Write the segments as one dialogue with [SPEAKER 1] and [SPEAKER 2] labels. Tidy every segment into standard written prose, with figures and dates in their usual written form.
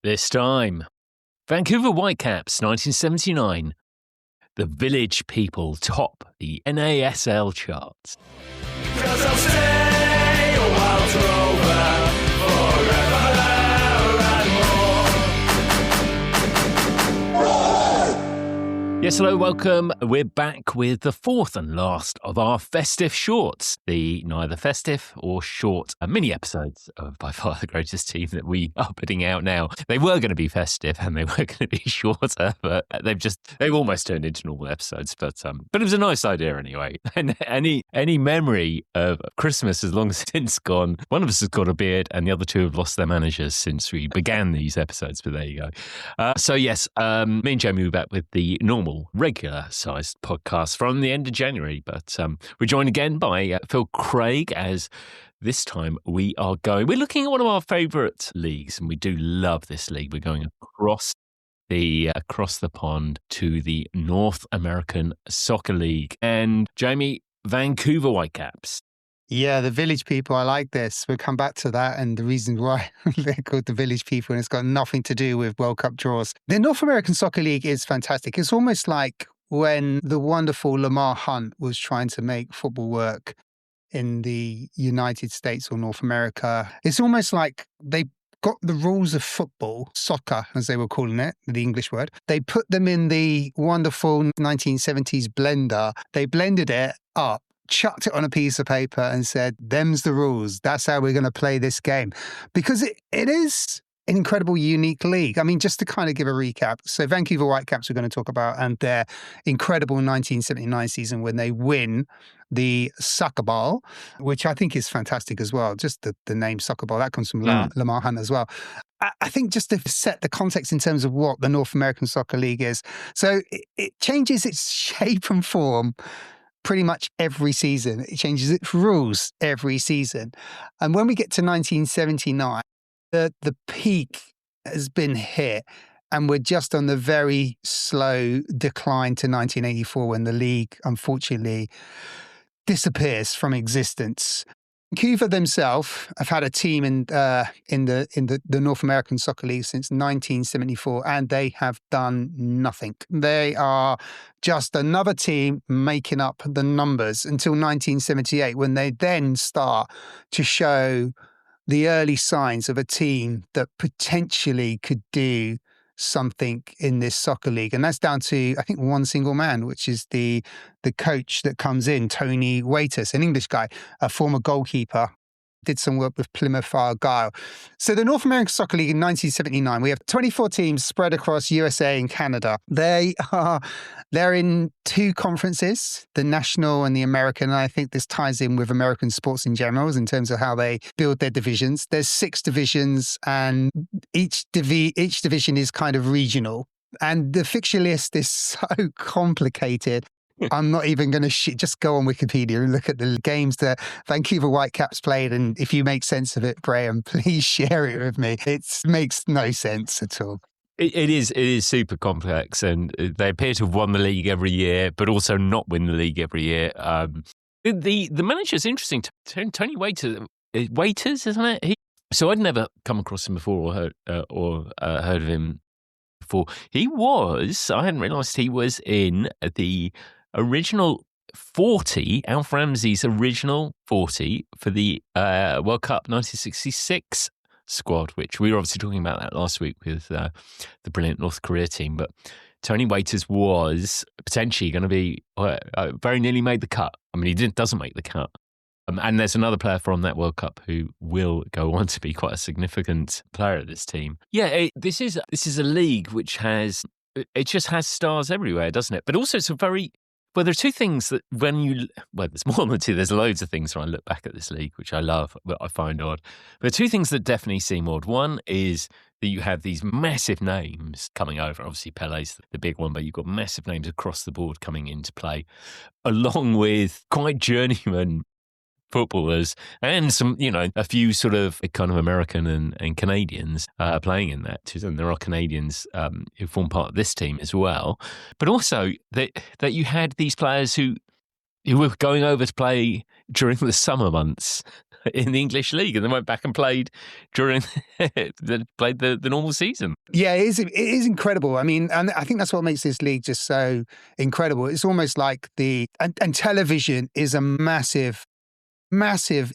[SPEAKER 1] This time, Vancouver Whitecaps, 1979. The Village People top the NASL charts.
[SPEAKER 2] 'Cause I'll stay a wild rover forever and more.
[SPEAKER 1] Yes, hello, welcome. We're back with the fourth and last of our festive shorts. The neither festive or short mini episodes of by far the greatest team that we are putting out now. They were going to be festive and they were going to be shorter, but they've almost turned into normal episodes. But it was a nice idea anyway. And any memory of Christmas has long since gone. One of us has got a beard and the other two have lost their managers since we began these episodes. But there you go. So yes, me and Jamie were back with the normal regular-sized podcast from the end of January, but we're joined again by Phil Craig as this time we're looking at one of our favourite leagues, and we do love this league. We're going across the pond to the North American Soccer League, and Jamie, Vancouver Whitecaps.
[SPEAKER 3] Yeah, the Village People, I like this. We'll come back to that and the reasons why they're called the Village People, and it's got nothing to do with World Cup draws. The North American Soccer League is fantastic. It's almost like when the wonderful Lamar Hunt was trying to make football work in the United States or North America. It's almost like they got the rules of football, soccer, as they were calling it, the English word. They put them in the wonderful 1970s blender. They blended it up, chucked it on a piece of paper and said, them's the rules. That's how we're going to play this game. Because it is an incredible, unique league. I mean, just to kind of give a recap. So Vancouver Whitecaps we're going to talk about, and their incredible 1979 season when they win the Soccer Bowl, which I think is fantastic as well. Just the name Soccer Bowl, that comes from Lamar Hunt as well. I think just to set the context in terms of what the North American Soccer League is. So it changes its shape and form pretty much every season. It changes its rules every season. And when we get to 1979, the peak has been hit, and we're just on the very slow decline to 1984 when the league, unfortunately, disappears from existence. Vancouver themselves have had a team in the North American Soccer League since 1974, and they have done nothing. They are just another team making up the numbers until 1978, when they then start to show the early signs of a team that potentially could do something in this soccer league. And that's down to, I think, one single man, which is the coach that comes in, Tony Waiters, an English guy, a former goalkeeper, did some work with Plymouth Argyle. So the North American Soccer League in 1979, we have 24 teams spread across USA and Canada. They're in two conferences, the National and the American. And I think this ties in with American sports in general in terms of how they build their divisions. There's 6 divisions, and each division is kind of regional. And the fixture list is so complicated. I'm not even going to just go on Wikipedia and look at the games that Vancouver Whitecaps played. And if you make sense of it, Graham, please share it with me. It makes no sense at all.
[SPEAKER 1] It is super complex, and they appear to have won the league every year, but also not win the league every year. The manager's interesting. Tony Waiters, isn't it? So I'd never come across him before or heard of him before. I hadn't realised he was in the original 40, Alf Ramsey's original 40 for the World Cup 1966 squad, which we were obviously talking about that last week with the brilliant North Korea team. But Tony Waiters was potentially going to be very nearly made the cut. I mean, he doesn't make the cut. And there's another player from that World Cup who will go on to be quite a significant player of this team. Yeah, this is a league which just has stars everywhere, doesn't it? But also it's there are two things that there's more than two, there's loads of things when I look back at this league, which I love, but I find odd. But two things that definitely seem odd. One is that you have these massive names coming over. Obviously, Pele's the big one, but you've got massive names across the board coming into play, along with quite journeyman footballers and some, a few sort of kind of American and Canadians playing in that too. And there are Canadians who form part of this team as well. But also that you had these players who were going over to play during the summer months in the English league, and they went back and played during the normal season.
[SPEAKER 3] Yeah, it is incredible. I mean, and I think that's what makes this league just so incredible. It's almost like and television is a massive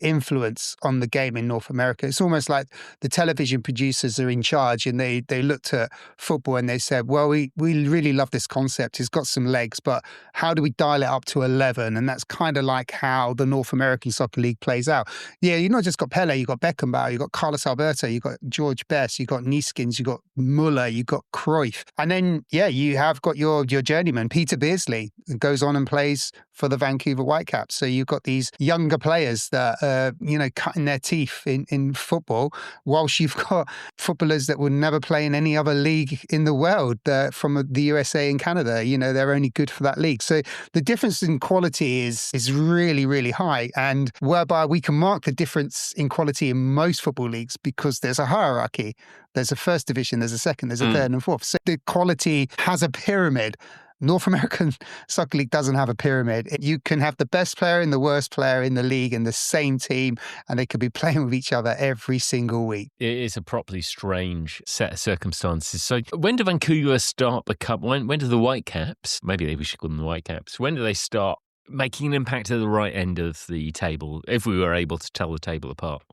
[SPEAKER 3] influence on the game in North America. It's almost like the television producers are in charge, and they looked at football and they said, well, we really love this concept. It's got some legs, but how do we dial it up to 11? And that's kind of like how the North American Soccer League plays out. Yeah, you've not just got Pele, you've got Beckenbauer, you've got Carlos Alberto, you've got George Best, you've got Neeskens, you've got Muller, you've got Cruyff. And then, yeah, you have got your journeyman, Peter Beardsley, who goes on and plays for the Vancouver Whitecaps. So you've got these younger players that are, cutting their teeth in football, whilst you've got footballers that will never play in any other league in the world from the USA and Canada. They're only good for that league. So the difference in quality is really, really high, and whereby we can mark the difference in quality in most football leagues because there's a hierarchy. There's a first division, there's a second, there's a third and fourth. So the quality has a pyramid. North American Soccer League doesn't have a pyramid. You can have the best player and the worst player in the league in the same team, and they could be playing with each other every single week.
[SPEAKER 1] It is a properly strange set of circumstances. So when do Vancouver start the cup? When do the Whitecaps, maybe we should call them the Whitecaps, when do they start making an impact at the right end of the table, if we were able to tell the table apart?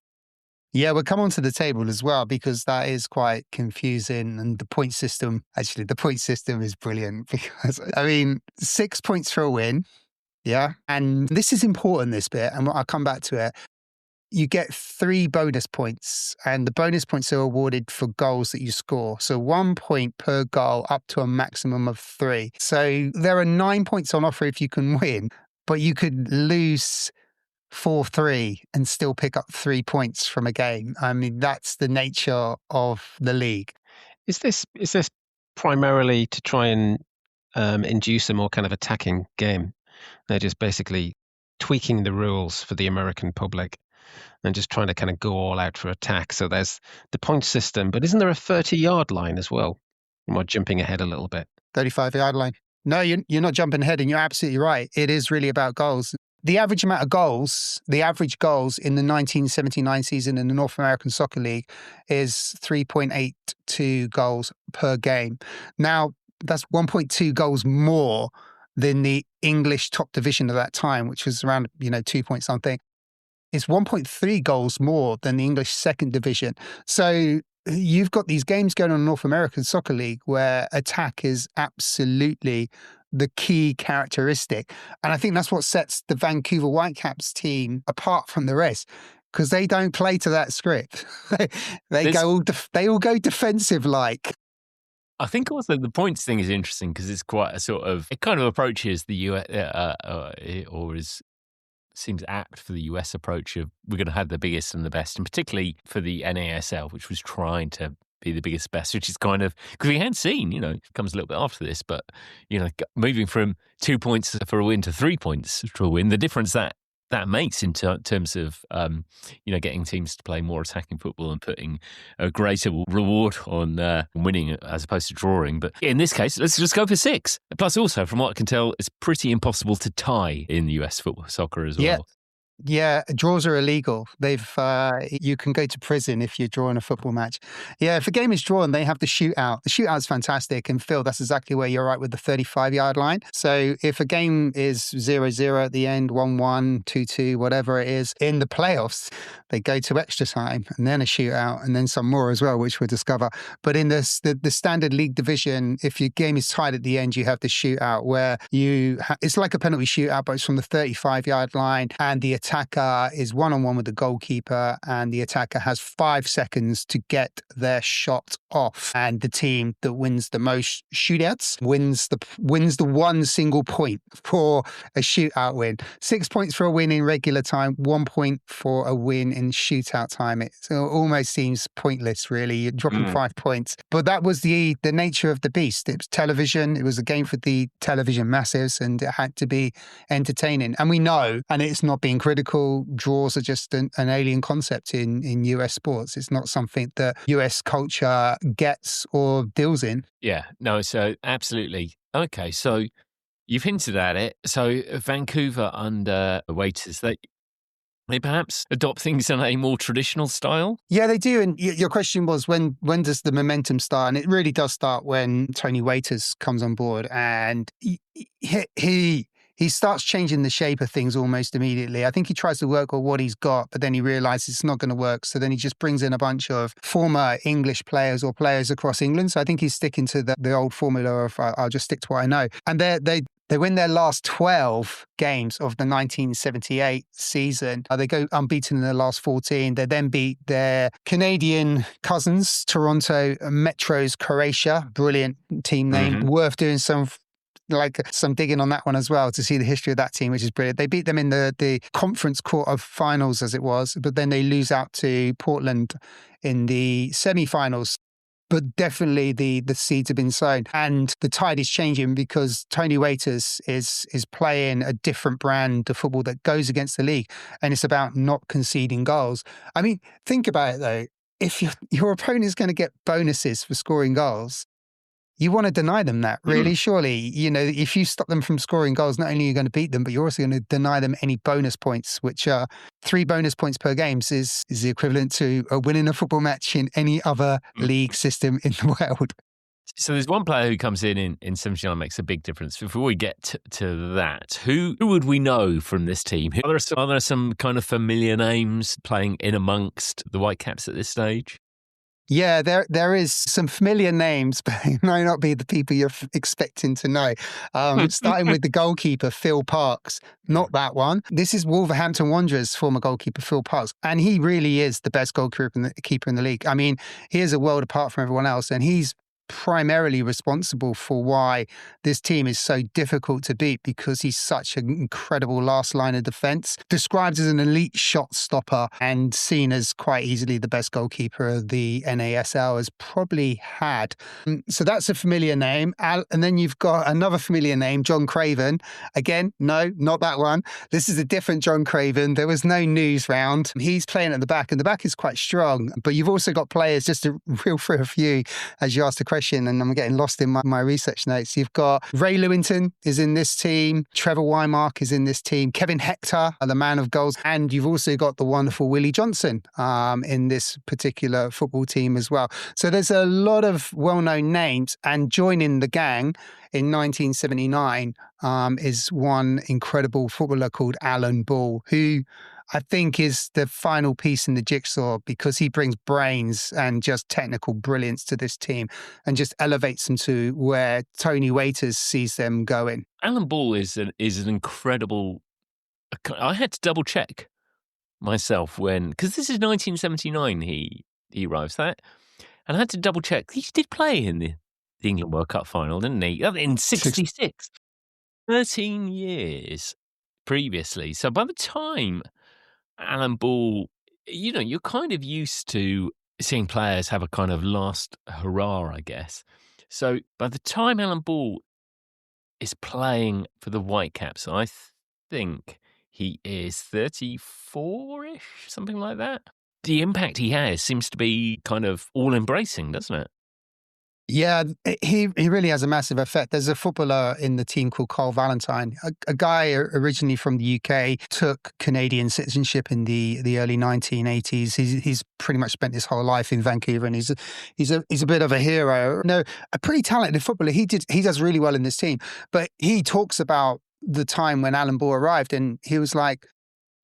[SPEAKER 3] Yeah, we'll come on to the table as well, because that is quite confusing. And the point system is brilliant because, 6 points for a win. Yeah. And this is important, this bit, and I'll come back to it. You get 3 bonus points, and the bonus points are awarded for goals that you score. So 1 point per goal up to a maximum of 3. So there are 9 points on offer if you can win, but you could lose 4-3 and still pick up 3 points from a game. I mean, that's the nature of the league.
[SPEAKER 4] Is this primarily to try and induce a more kind of attacking game? They're just basically tweaking the rules for the American public and just trying to kind of go all out for attack. So there's the point system, but isn't there a 30-yard line as well? Am I jumping ahead a little bit?
[SPEAKER 3] 35-yard line. No, you're not jumping ahead, and you're absolutely right. It is really about goals. The average amount of goals, the average goals in the 1979 season in the North American Soccer League is 3.82 goals per game. Now, that's 1.2 goals more than the English top division of that time, which was around, 2 point something. It's 1.3 goals more than the English second division. So you've got these games going on in North American Soccer League where attack is absolutely the key characteristic. And I think that's what sets the Vancouver Whitecaps team apart from the rest, because they don't play to that script. they all go defensive like.
[SPEAKER 1] I think also the points thing is interesting because it's quite it kind of approaches the US, seems apt for the US approach of we're going to have the biggest and the best, and particularly for the NASL, which was trying to be the biggest best, which is kind of, because we had seen, it comes a little bit after this, but, moving from 2 points for a win to 3 points for a win, the difference that makes in terms of, getting teams to play more attacking football and putting a greater reward on winning as opposed to drawing. But in this case, let's just go for 6. Plus also, from what I can tell, it's pretty impossible to tie in the US football soccer as well.
[SPEAKER 3] Yeah, draws are illegal. You can go to prison if you're drawing a football match. Yeah, if a game is drawn, they have the shootout. The shootout's fantastic, and Phil, that's exactly where you're right with the 35-yard line. So if a game is 0-0 at the end, 1-1, 2-2, whatever it is, in the playoffs, they go to extra time and then a shootout and then some more as well, which we'll discover. But in the standard league division, if your game is tied at the end, you have the shootout where it's like a penalty shootout, but it's from the 35-yard line, and the attacker is one-on-one with the goalkeeper, and the attacker has 5 seconds to get their shot off. And the team that wins the most shootouts wins the one single point for a shootout win. 6 points for a win in regular time, 1 point for a win in shootout time. It almost seems pointless, really. You're dropping 5 points. But that was the nature of the beast. It was television. It was a game for the television massives, and it had to be entertaining. And we know, and it's not being critical, draws are just an alien concept in US sports. It's not something that US culture gets or deals in.
[SPEAKER 1] Yeah, no, so absolutely. Okay, so you've hinted at it. So Vancouver under Waiters, They perhaps adopt things in a more traditional style?
[SPEAKER 3] Yeah, they do. And your question was, when does the momentum start? And it really does start when Tony Waiters comes on board, and he starts changing the shape of things almost immediately. I think he tries to work with what he's got, but then he realizes it's not going to work. So then he just brings in a bunch of former English players or players across England. So I think he's sticking to the old formula of I'll just stick to what I know. And they win their last 12 games of the 1978 season. They go unbeaten in their last 14. They then beat their Canadian cousins, Toronto Metro's Croatia. Brilliant team name.
[SPEAKER 1] Mm-hmm.
[SPEAKER 3] Worth doing some digging on that one as well to see the history of that team, which is brilliant. They beat them in the conference quarter-finals, as it was, but then they lose out to Portland in the semi-finals. But definitely the seeds have been sown, and the tide is changing because Tony Waiters is playing a different brand of football that goes against the league, and it's about not conceding goals. I mean, think about it though. If your opponent is going to get bonuses for scoring goals, you want to deny them that, really. Surely, if you stop them from scoring goals, not only are you going to beat them, but you're also going to deny them any bonus points, which are 3 bonus points per game is the equivalent to winning a football match in any other league system in the world.
[SPEAKER 1] So there's one player who comes in 79 makes a big difference. Before we get to that, who would we know from this team? Are there some kind of familiar names playing in amongst the Whitecaps at this stage?
[SPEAKER 3] Yeah, there is some familiar names, but it may not be the people you're expecting to know. Starting with the goalkeeper, Phil Parkes. Not that one. This is Wolverhampton Wanderers' former goalkeeper, Phil Parkes. And he really is the best goalkeeper in the league. I mean, he is a world apart from everyone else, and he's primarily responsible for why this team is so difficult to beat, because he's such an incredible last line of defense, described as an elite shot stopper and seen as quite easily the best goalkeeper the NASL has probably had. So that's a familiar name. And then you've got another familiar name, John Craven. Again, no, not that one. This is a different John Craven. There was no news round. He's playing at the back, and the back is quite strong. But you've also got players, just to reel through a few, as you asked the question, and I'm getting lost in my research notes. You've got Ray Lewington is in this team. Trevor Wymark is in this team. Kevin Hector, the man of goals. And you've also got the wonderful Willie Johnston in this particular football team as well. So there's a lot of well-known names, and joining the gang in 1979 is one incredible footballer called Alan Ball, who I think is the final piece in the jigsaw, because he brings brains and just technical brilliance to this team and just elevates them to where Tony Waiters sees them going.
[SPEAKER 1] Alan Ball is an incredible. I had to double check myself because this is 1979. He arrives that, and I had to double check. He did play in the England World Cup final, didn't he? In '66, 13 years previously. So by the time Alan Ball, you're kind of used to seeing players have a kind of last hurrah, I guess. So by the time Alan Ball is playing for the Whitecaps, I think he is 34-ish, something like that. The impact he has seems to be kind of all-embracing, doesn't it?
[SPEAKER 3] Yeah, he really has a massive effect. There's a footballer in the team called Carl Valentine, a guy originally from the UK, took Canadian citizenship in the early 1980s. He's pretty much spent his whole life in Vancouver, and he's a bit of a hero. No, a pretty talented footballer. He does really well in this team, but he talks about the time when Alan Ball arrived, and he was like,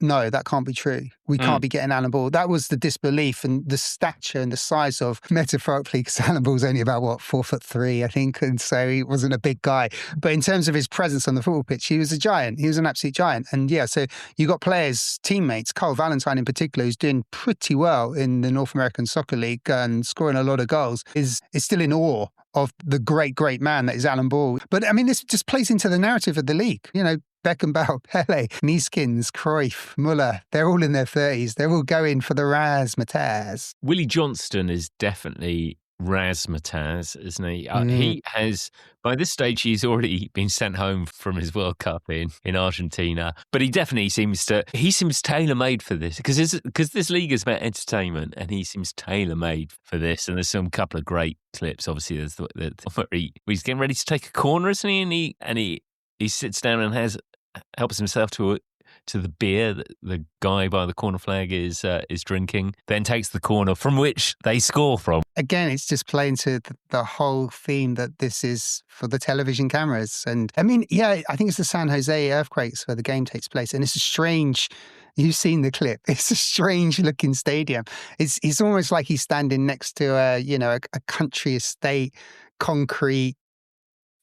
[SPEAKER 3] no, that can't be true. We can't be getting Alan Ball. That was the disbelief and the stature and the size of, metaphorically, because Alan Ball's only about, 4'3", I think. And so he wasn't a big guy. But in terms of his presence on the football pitch, he was a giant. He was an absolute giant. And yeah, so you got players, teammates, Carl Valentine in particular, who's doing pretty well in the North American Soccer League and scoring a lot of goals, is still in awe of the great, great man that is Alan Ball. But I mean, this just plays into the narrative of the league. Beckenbauer, Pele, Neeskens, Cruyff, Muller, they're all in their 30s. They're all going for the razzmatazz.
[SPEAKER 1] Willie Johnston is definitely razzmatazz, isn't he? He has, by this stage, he's already been sent home from his World Cup in Argentina. But he definitely seems tailor-made for this, because this league is about entertainment, and he seems tailor-made for this. And there's some couple of great clips. Obviously, there's where he's getting ready to take a corner, isn't he? And he sits down and helps himself to to the beer that the guy by the corner flag is drinking, then takes the corner from which they score from.
[SPEAKER 3] Again, it's just playing to the whole theme that this is for the television cameras. And I mean, yeah, I think it's the San Jose Earthquakes where the game takes place. And it's a strange, you've seen the clip, it's a strange looking stadium. It's almost like he's standing next to a country estate, concrete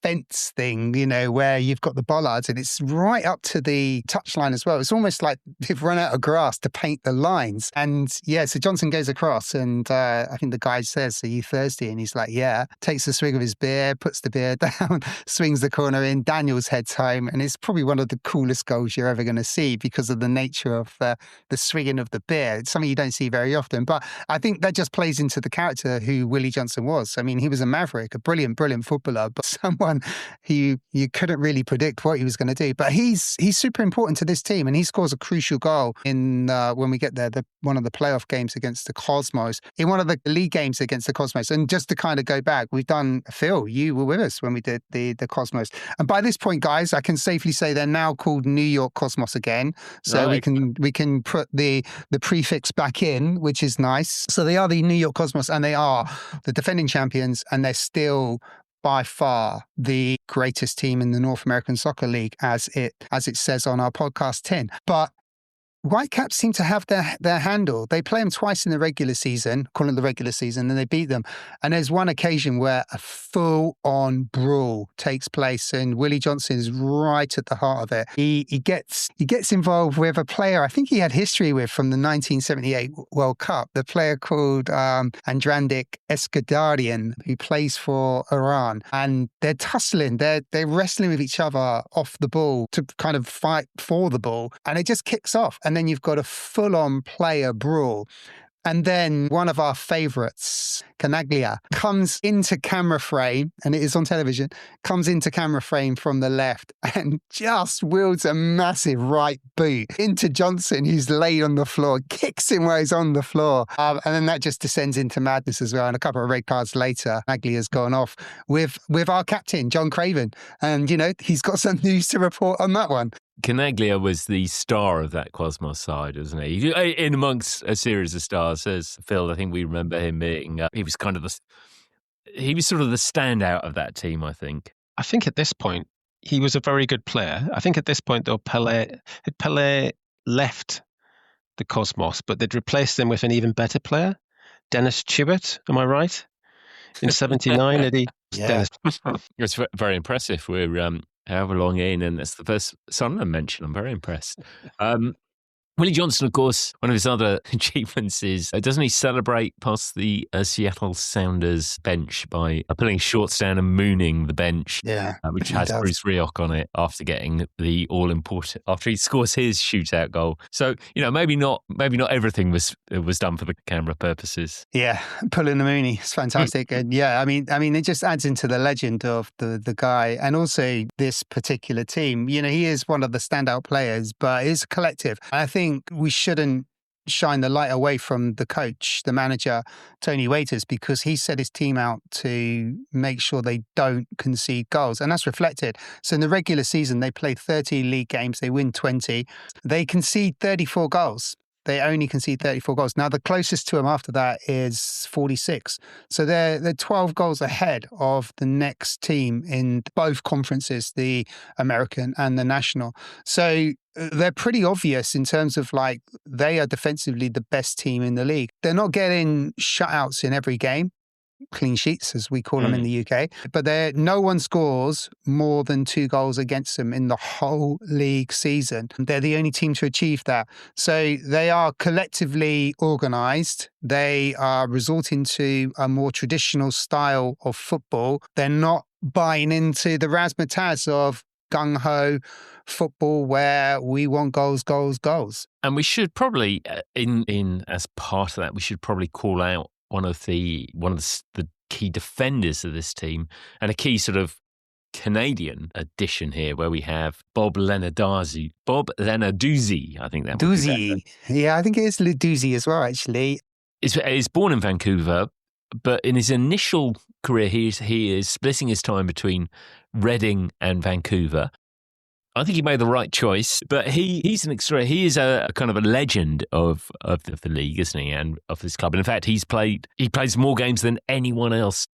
[SPEAKER 3] fence thing, where you've got the bollards and it's right up to the touchline as well. It's almost like they've run out of grass to paint the lines. And yeah, so Johnston goes across and I think the guy says, "Are you thirsty?" And he's like, "Yeah." Takes a swig of his beer, puts the beer down, swings the corner in, Daniels heads home. And it's probably one of the coolest goals you're ever going to see because of the nature of the swinging of the beer. It's something you don't see very often. But I think that just plays into the character who Willie Johnston was. I mean, he was a maverick, a brilliant, brilliant footballer, but someone who you couldn't really predict what he was going to do. But he's super important to this team, and he scores a crucial goal in when we get there, one of the playoff games against the Cosmos, in one of the league games against the Cosmos. And just to kind of go back, we've done, Phil, you were with us when we did the Cosmos. And by this point, guys, I can safely say they're now called New York Cosmos again. So right. we can put the prefix back in, which is nice. So they are the New York Cosmos, and they are the defending champions, and they're still by far the greatest team in the North American Soccer League, as it says on our podcast 10. But Whitecaps seem to have their handle. They play them twice in the regular season, call it the regular season, and they beat them. And there's one occasion where a full-on brawl takes place, and Willie Johnston is right at the heart of it. He gets involved with a player I think he had history with from the 1978 World Cup, the player called Andrandik Eskandarian, who plays for Iran. And they're tussling, they're wrestling with each other off the ball to kind of fight for the ball, and it just kicks off. And then you've got a full-on player brawl. And then one of our favourites, Canaglia, comes into camera frame, and it is on television, comes into camera frame from the left and just wields a massive right boot into Johnston, who's laid on the floor, kicks him where he's on the floor. And then that just descends into madness as well. And a couple of red cards later, Canaglia's gone off with our captain, John Craven. And, he's got some news to report on that one.
[SPEAKER 1] Canaglia was the star of that Cosmos side, wasn't he? In amongst a series of stars, as Phil, I think we remember him being. He was sort of the standout of that team, I think.
[SPEAKER 4] I think at this point he was a very good player. I think at this point though, Pelé left the Cosmos, but they'd replaced him with an even better player, Dennis Chibert. Am I right? In '79, Eddie.
[SPEAKER 3] Yeah.
[SPEAKER 1] It's very impressive. We're however long in, and that's the first Sunderland mention. I'm very impressed. Willie Johnston, of course, one of his other achievements is, doesn't he celebrate past the Seattle Sounders bench by pulling shorts down and mooning the bench, which has Bruce Rioch on it after getting the all-important, after he scores his shootout goal. So, maybe not everything was done for the camera purposes.
[SPEAKER 3] Yeah, pulling the Mooney, it's fantastic. And yeah, I mean, it just adds into the legend of the guy, and also this particular team. He is one of the standout players, but it's a collective. I think we shouldn't shine the light away from the coach, the manager, Tony Waiters, because he set his team out to make sure they don't concede goals. And that's reflected. So in the regular season, they play 30 league games. They win 20. They concede 34 goals. They only concede 34 goals. Now, the closest to them after that is 46. So they're 12 goals ahead of the next team in both conferences, the American and the National. So they're pretty obvious in terms of they are defensively the best team in the league. They're not getting shutouts in every game, clean sheets, as we call them in the UK, but no one scores more than 2 goals against them in the whole league season. They're the only team to achieve that. So they are collectively organised. They are resorting to a more traditional style of football. They're not buying into the razzmatazz of gung-ho football where we want goals.
[SPEAKER 1] And we should probably, in as part of that, we should probably call out one of the key defenders of this team, and a key sort of Canadian addition here, where we have Bob Lenarduzzi, I think that
[SPEAKER 3] Doozy. Yeah, I think it is Doozy as well, actually.
[SPEAKER 1] He's born in Vancouver, but in his initial career, he is splitting his time between Reading and Vancouver. I think he made the right choice, but he's an extra. He is a kind of a legend of the league, isn't he, and of this club. And in fact, he plays more games than anyone else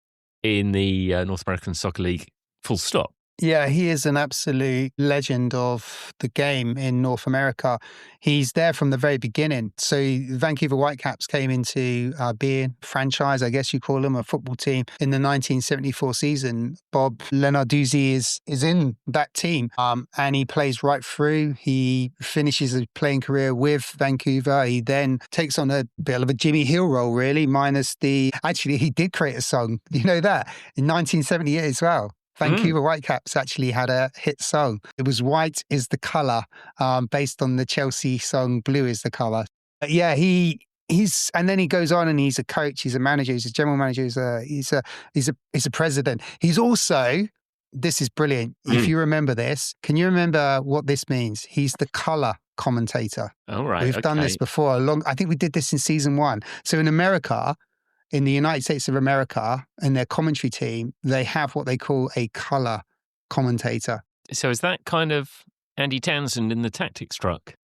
[SPEAKER 1] in the North American Soccer League. Full stop.
[SPEAKER 3] Yeah, he is an absolute legend of the game in North America. He's there from the very beginning. So Vancouver Whitecaps came into being, franchise, I guess you call them, a football team in the 1974 season. Bob Lenarduzzi is in that team, and he plays right through. He finishes a playing career with Vancouver. He then takes on a bit of a Jimmy Hill role, really, minus actually, he did create a song, you know that, in 1978 as well. Vancouver Whitecaps actually had a hit song. It was White is the Colour, based on the Chelsea song Blue is the Colour. But yeah, he's and then he goes on and he's a coach, he's a manager, he's a general manager, he's a president. He's also, this is brilliant. If you remember this, can you remember what this means? He's the colour commentator.
[SPEAKER 1] All right.
[SPEAKER 3] We've done this before. I think we did this in season 1. So in America, in the United States of America, in their commentary team, they have what they call a colour commentator.
[SPEAKER 1] So is that kind of Andy Townsend in the Tactics truck?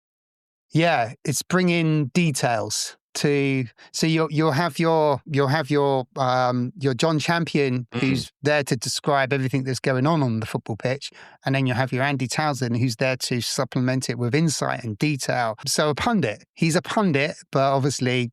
[SPEAKER 3] Yeah, it's bringing details to. So you'll have your John Champion who's there to describe everything that's going on the football pitch, and then you'll have your Andy Townsend who's there to supplement it with insight and detail. So a pundit, he's a pundit, but obviously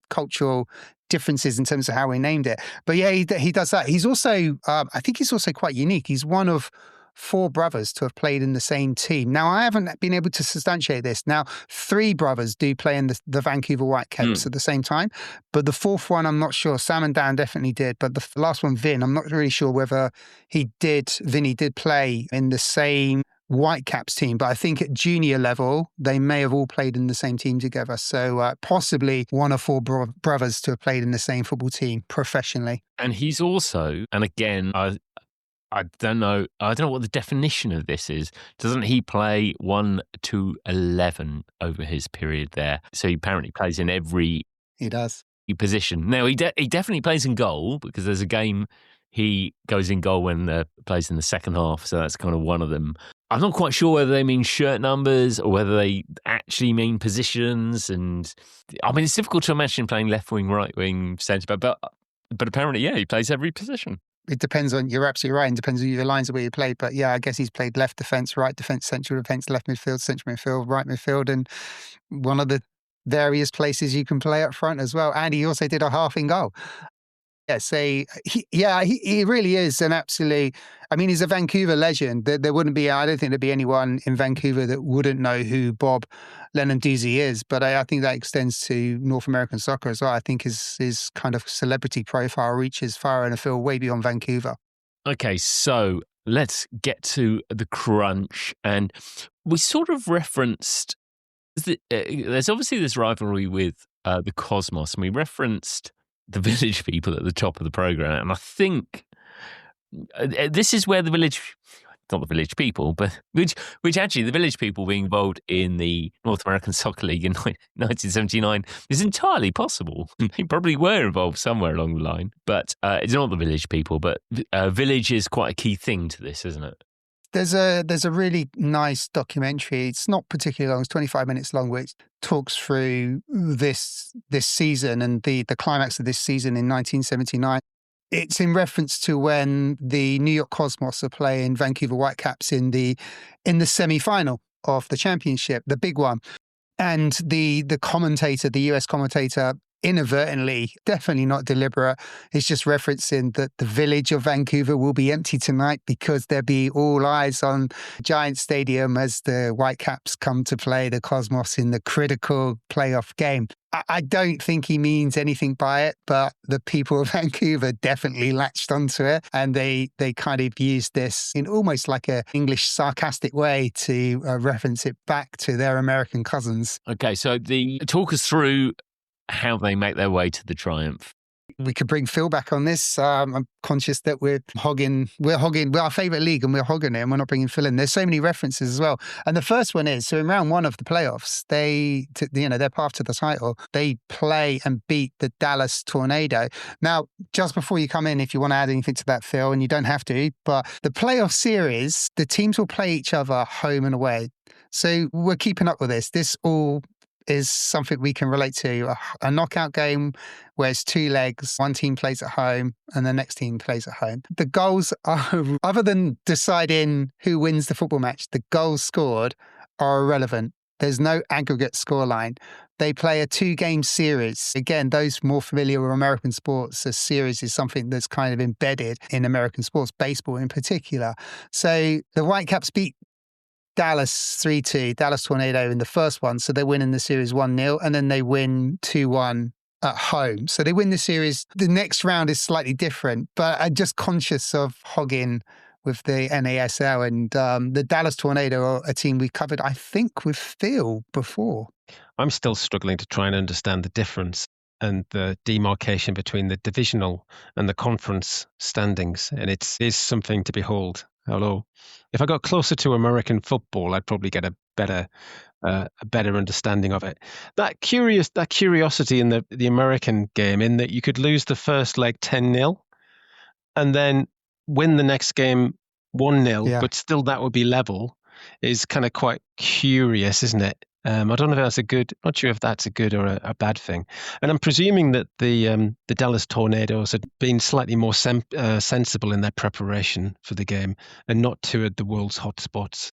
[SPEAKER 3] cultural differences in terms of how we named it. But yeah, he does that. He's also, I think he's also quite unique. He's one of 4 brothers to have played in the same team. Now, I haven't been able to substantiate this. Now, 3 brothers do play in the Vancouver Whitecaps at the same time, but the 4th one, I'm not sure. Sam and Dan definitely did, but the last one, Vin, I'm not really sure whether Vinny did play in the same Whitecaps team, but I think at junior level, they may have all played in the same team together. So possibly one of 4 brothers to have played in the same football team professionally.
[SPEAKER 1] And he's also, and again, I don't know what the definition of this is. Doesn't he play 1 to 11 over his period there? So he apparently plays in every position. Now, he definitely plays in goal because there's a game he goes in goal when plays in the second half. So that's kind of one of them. I'm not quite sure whether they mean shirt numbers or whether they actually mean positions. And I mean, it's difficult to imagine playing left wing, right wing, centre back, but apparently, yeah, he plays every position.
[SPEAKER 3] It depends on, you're absolutely right. It depends on your lines of where you play. But yeah, I guess he's played left defence, right defence, central defence, left midfield, central midfield, right midfield, and one of the various places you can play up front as well. And he also did a half in goal. Yeah, so he really is an absolute, I mean, he's a Vancouver legend. There wouldn't be, I don't think there'd be anyone in Vancouver that wouldn't know who Bob Lenarduzzi is, but I think that extends to North American soccer as well. I think his kind of celebrity profile reaches far and afield, way beyond Vancouver.
[SPEAKER 1] Okay, so let's get to the crunch. And we sort of referenced, there's obviously this rivalry with the Cosmos, and we referenced the Village People at the top of the program, and I think this is where not the Village People, but which actually the Village People being involved in the North American Soccer League in 1979 is entirely possible. They probably were involved somewhere along the line, but it's not the Village People. But Village is quite a key thing to this, isn't it?
[SPEAKER 3] There's a really nice documentary. It's not particularly long. It's 25 minutes long, which talks through this season and the climax of this season in 1979. It's in reference to when the New York Cosmos are playing Vancouver Whitecaps in the semi-final of the championship, the big one. And the commentator, the US commentator, inadvertently, definitely not deliberate, is just referencing that the village of Vancouver will be empty tonight because there'll be all eyes on Giant Stadium as the Whitecaps come to play the Cosmos in the critical playoff game. I don't think he means anything by it, but the people of Vancouver definitely latched onto it, and they kind of used this in almost like an English sarcastic way to reference it back to their American cousins.
[SPEAKER 1] Okay, so talk us through how they make their way to the triumph.
[SPEAKER 3] we could bring Phil back on this. I'm conscious that we're hogging our favourite league and we're hogging it and we're not bringing Phil in. There's so many references as well. And the first one is, so in round one of the playoffs, their path to the title, they play and beat the Dallas Tornado. Now, just before you come in, if you want to add anything to that, Phil, and you don't have to, but the playoff series, the teams will play each other home and away. So we're keeping up with this. This all is something we can relate to. A knockout game where it's two legs, one team plays at home and the next team plays at home. The goals are, other than deciding who wins the football match, the goals scored are irrelevant. There's no aggregate scoreline. They play a 2-game series. Again, those more familiar with American sports, a series is something that's kind of embedded in American sports, baseball in particular. So the Whitecaps beat Dallas 3-2, Dallas Tornado in the first one. So they win in the series 1-0 and then they win 2-1 at home. So they win the series. The next round is slightly different, but I'm just conscious of hogging with the NASL and the Dallas Tornado are a team we covered, I think, with Phil before.
[SPEAKER 4] I'm still struggling to try and understand the difference and the demarcation between the divisional and the conference standings. And it is something to behold. Although, if I got closer to American football, I'd probably get a better understanding of it. That curiosity in the American game, in that you could lose the first leg 10-0 and then win the next game 1-0, but still that would be level, is kind of quite curious, isn't it? I don't know if that's not sure if that's a good or a bad thing. And I'm presuming that the Dallas Tornadoes had been slightly more sensible in their preparation for the game and not toured the world's hotspots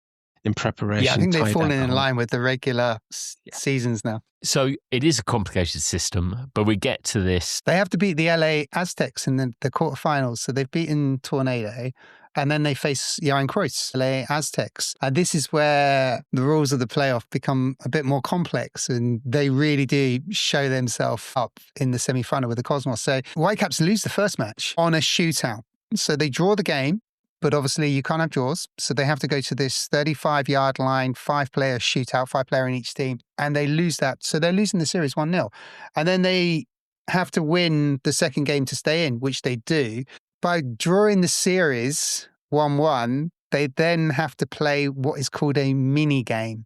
[SPEAKER 4] in preparation.
[SPEAKER 3] Yeah, I think they've fallen in line with the regular seasons now.
[SPEAKER 1] So it is a complicated system, but we get to this.
[SPEAKER 3] They have to beat the LA Aztecs in the quarterfinals. So they've beaten Tornado. And then they face Johan Cruyff's LA Aztecs. And this is where the rules of the playoff become a bit more complex and they really do show themselves up in the semi-final with the Cosmos. So Whitecaps lose the first match on a shootout. So they draw the game, but obviously you can't have draws. So they have to go to this 35-yard line, 5-player shootout, 5-player in each team. And they lose that. So they're losing the series 1-0. And then they have to win the second game to stay in, which they do. By drawing the series 1-1, they then have to play what is called a mini game.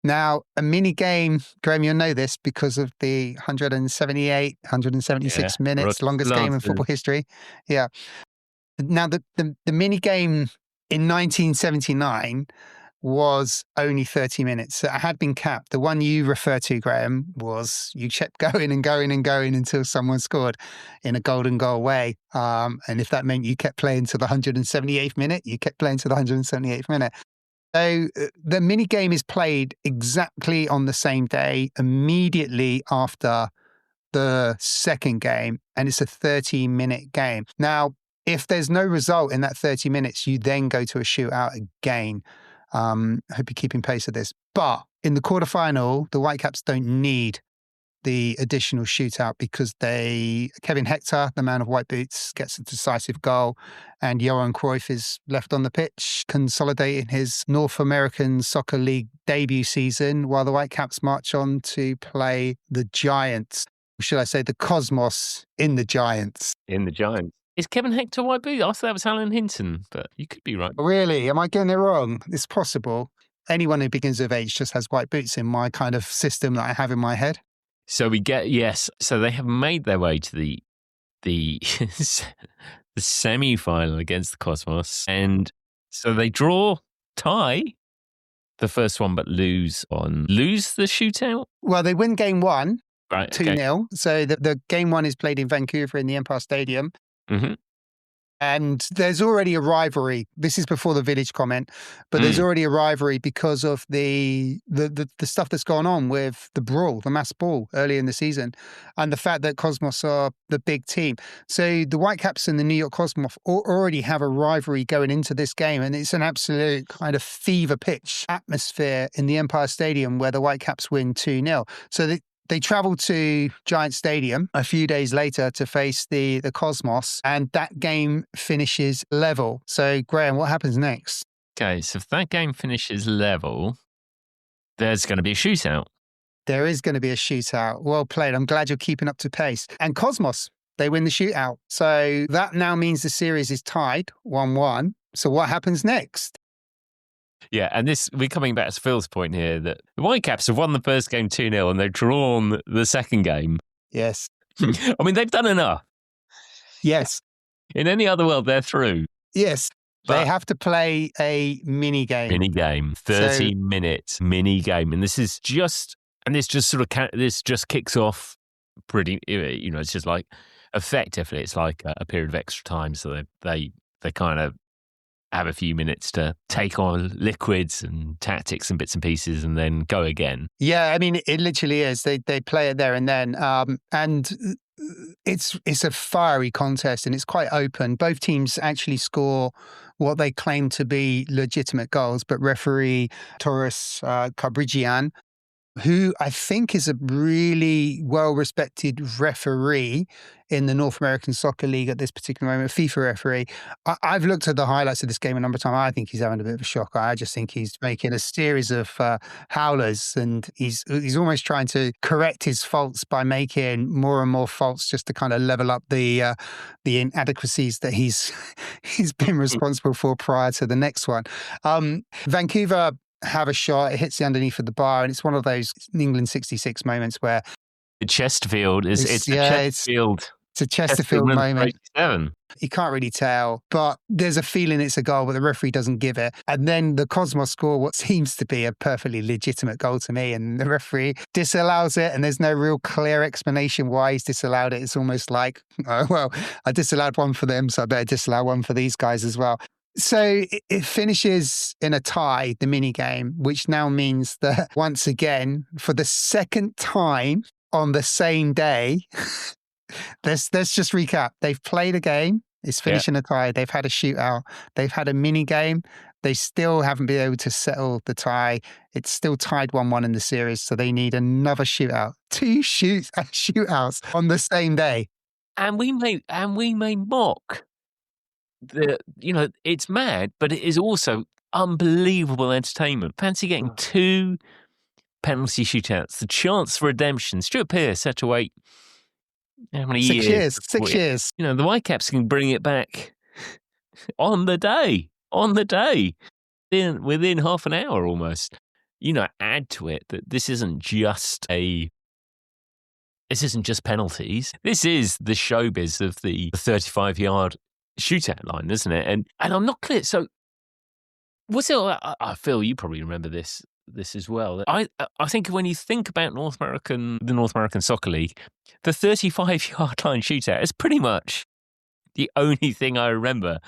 [SPEAKER 3] Now, a mini game, Graham, you'll know this because of the 176 minutes, longest game in football history. Yeah. Now, the mini game in 1979 was only 30 minutes. So it had been capped. The one you refer to, Graham, was you kept going and going and going until someone scored in a golden goal way. And if that meant you kept playing to the 178th minute, you kept playing to the 178th minute. So the mini game is played exactly on the same day, immediately after the second game, and it's a 30-minute game. Now, if there's no result in that 30 minutes, you then go to a shootout again. I hope you're keeping pace of this. But in the quarterfinal, the Whitecaps don't need the additional shootout because Kevin Hector, the man of white boots, gets a decisive goal and Johan Cruyff is left on the pitch, consolidating his North American Soccer League debut season while the Whitecaps march on to play the Giants. Or should I say the Cosmos in the Giants?
[SPEAKER 1] In the Giants. Is Kevin Hector white boot? I thought that was Alan Hinton, but you could be right.
[SPEAKER 3] Really? Am I getting it wrong? It's possible. Anyone who begins with H just has white boots in my kind of system that I have in my head.
[SPEAKER 1] So we get, so they have made their way to the the semi-final against the Cosmos. And so they tie the first one, but lose the shootout?
[SPEAKER 3] Well, they win game one,
[SPEAKER 1] right,
[SPEAKER 3] 2-0. Okay. So the game one is played in Vancouver in the Empire Stadium.
[SPEAKER 1] Mm-hmm.
[SPEAKER 3] And there's already a rivalry. This is before the Village comment, but there's already a rivalry because of the stuff that's gone on with the brawl, the mass brawl early in the season, and the fact that Cosmos are the big team. So the Whitecaps and the New York Cosmos already have a rivalry going into this game, and it's an absolute kind of fever pitch atmosphere in the Empire Stadium where the Whitecaps win 2-0. So they travel to Giant Stadium a few days later to face the Cosmos, and that game finishes level. So, Graham, what happens next?
[SPEAKER 1] Okay, so if that game finishes level, there's going to be a shootout.
[SPEAKER 3] There is going to be a shootout. Well played. I'm glad you're keeping up to pace. And Cosmos, they win the shootout. So that now means the series is tied 1-1. So what happens next?
[SPEAKER 1] Yeah, and we're coming back to Phil's point here that the Whitecaps have won the first game 2-0 and they've drawn the second game.
[SPEAKER 3] Yes.
[SPEAKER 1] I mean, they've done enough.
[SPEAKER 3] Yes.
[SPEAKER 1] In any other world, they're through.
[SPEAKER 3] Yes. They have to play a mini game.
[SPEAKER 1] 30-minute mini game. And this just kicks off pretty, it's just like, effectively, it's like a period of extra time. So they kind of have a few minutes to take on liquids and tactics and bits and pieces and then go again.
[SPEAKER 3] Yeah, I mean, it literally is. They play it there and then. And it's a fiery contest and it's quite open. Both teams actually score what they claim to be legitimate goals, but referee Taurus Carbrigian, who I think is a really well-respected referee in the North American Soccer League at this particular moment, FIFA referee. I've looked at the highlights of this game a number of times. I think he's having a bit of a shock. I just think he's making a series of howlers, and he's almost trying to correct his faults by making more and more faults just to kind of level up the inadequacies that he's been responsible for prior to the next one. Vancouver have a shot, it hits the underneath of the bar, and it's one of those England 66 moments where
[SPEAKER 1] Chesterfield it's a
[SPEAKER 3] Chesterfield moment.
[SPEAKER 1] 87.
[SPEAKER 3] You can't really tell, but there's a feeling it's a goal, but the referee doesn't give it. And then the Cosmos score what seems to be a perfectly legitimate goal to me, and the referee disallows it, and there's no real clear explanation why he's disallowed it. It's almost like, oh, well, I disallowed one for them, so I better disallow one for these guys as well. So it finishes in a tie, the mini game, which now means that once again, for the second time on the same day, let's just recap. They've played a game. It's finished in a tie. They've had a shootout. They've had a mini game. They still haven't been able to settle the tie. It's still tied 1-1 in the series. So they need another shootout. 2 shootouts on the same day.
[SPEAKER 1] And we may mock it's mad, but it is also unbelievable entertainment. Fancy getting 2 penalty shootouts, the chance for redemption. Stuart Pearce had to wait how many years?
[SPEAKER 3] 6 years.
[SPEAKER 1] The Whitecaps can bring it back on the day, within half an hour almost. Add to it that this isn't just penalties. This is the showbiz of the 35-yard shootout line, isn't it? And I'm not clear. So, what's it? I feel you probably remember this as well. I think when you think about the North American Soccer League, the 35-yard line shootout is pretty much the only thing I remember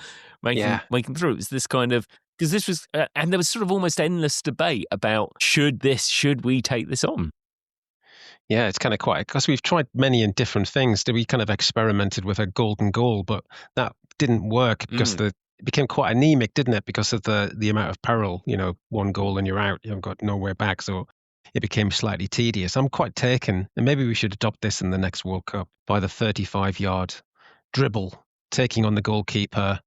[SPEAKER 1] making through. It was this kind of, because this was, and there was sort of almost endless debate about should we take this on.
[SPEAKER 4] Yeah, it's kind of quite, because we've tried many and different things. We kind of experimented with a golden goal, but that didn't work because it became quite anemic, didn't it? Because of the amount of peril, 1 goal and you're out, you've got nowhere back. So it became slightly tedious. I'm quite taken, and maybe we should adopt this in the next World Cup, by the 35-yard dribble, taking on the goalkeeper.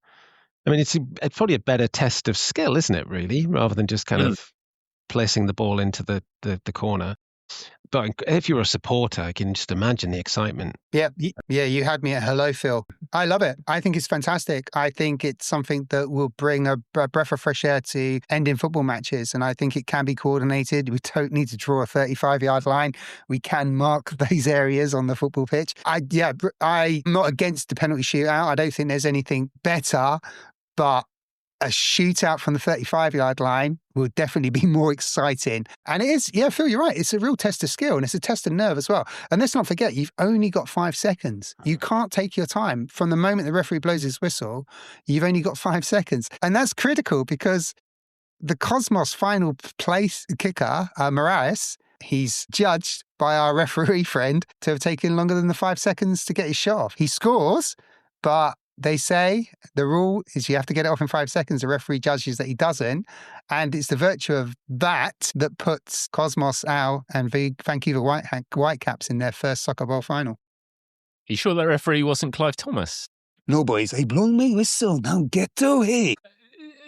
[SPEAKER 4] I mean, it's probably a better test of skill, isn't it, really, rather than just kind of placing the ball into the corner. But if you're a supporter, I can just imagine the excitement.
[SPEAKER 3] Yeah, you had me at hello, Phil. I love it. I think it's fantastic. I think it's something that will bring a breath of fresh air to ending football matches, and I think it can be coordinated. We don't need to draw a 35-yard line. We can mark those areas on the football pitch. I'm not against the penalty shootout. I don't think there's anything better, but a shootout from the 35-yard line will definitely be more exciting. And it is, Phil, you're right. It's a real test of skill and it's a test of nerve as well. And let's not forget, you've only got 5 seconds. You can't take your time. From the moment the referee blows his whistle, you've only got 5 seconds. And that's critical because the Cosmos final place kicker, Moraes, he's judged by our referee friend to have taken longer than the 5 seconds to get his shot off. He scores, but they say the rule is you have to get it off in 5 seconds. The referee judges that he doesn't. And it's the virtue of that puts Cosmos out and Vancouver Whitecaps in their first Soccer Bowl final.
[SPEAKER 1] Are you sure that referee wasn't Clive Thomas?
[SPEAKER 3] No, boys, I blow my whistle. Now get to it.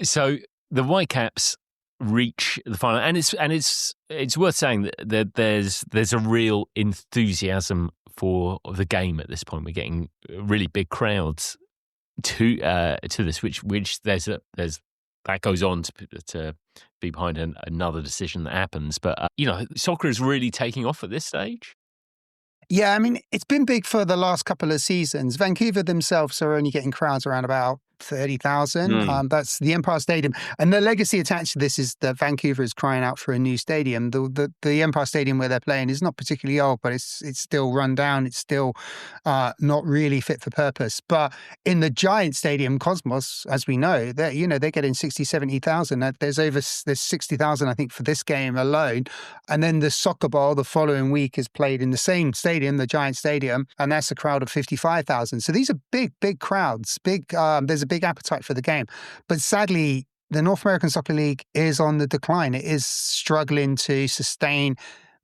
[SPEAKER 1] So the Whitecaps reach the final, and it's worth saying that there's a real enthusiasm for the game at this point. We're getting really big crowds to this, which there's that goes on to be behind another decision that happens. But soccer is really taking off at this stage.
[SPEAKER 3] Yeah, I mean, it's been big for the last couple of seasons. Vancouver themselves are only getting crowds around about 30,000. That's the Empire Stadium. And the legacy attached to this is that Vancouver is crying out for a new stadium. The Empire Stadium where they're playing is not particularly old, but it's still run down. It's still not really fit for purpose. But in the giant stadium, Cosmos, as we know, they're getting 60, 70,000. There's 60,000, I think, for this game alone. And then the Soccer Bowl the following week is played in the same stadium, the giant stadium, and that's a crowd of 55,000. So these are big crowds. There's a big appetite for the game. But sadly, the North American Soccer League is on the decline. It is struggling to sustain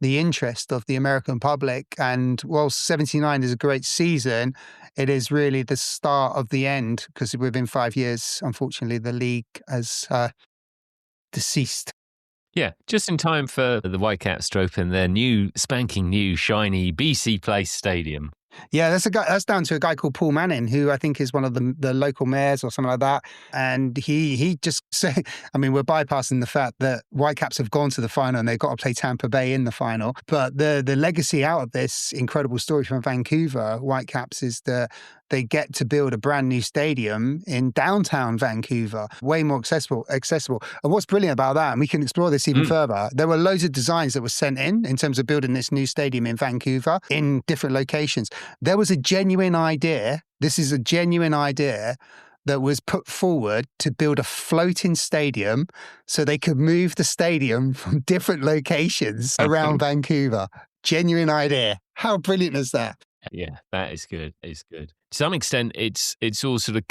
[SPEAKER 3] the interest of the American public. And while 79 is a great season, it is really the start of the end, because within 5 years, unfortunately, the league has deceased.
[SPEAKER 1] Yeah, just in time for the Whitecaps to open their spanking new, shiny BC Place Stadium.
[SPEAKER 3] Yeah, that's down to a guy called Paul Manning, who I think is one of the local mayors or something like that. And he just said, I mean, we're bypassing the fact that Whitecaps have gone to the final and they've got to play Tampa Bay in the final. But the legacy out of this incredible story from Vancouver Whitecaps is that they get to build a brand new stadium in downtown Vancouver, way more accessible. And what's brilliant about that, and we can explore this even further, there were loads of designs that were sent in terms of building this new stadium in Vancouver in different locations. There was a genuine idea. This is a genuine idea that was put forward to build a floating stadium so they could move the stadium from different locations around Vancouver. Genuine idea. How brilliant is that?
[SPEAKER 1] Yeah, that is good. It's good. To some extent, it's all sort of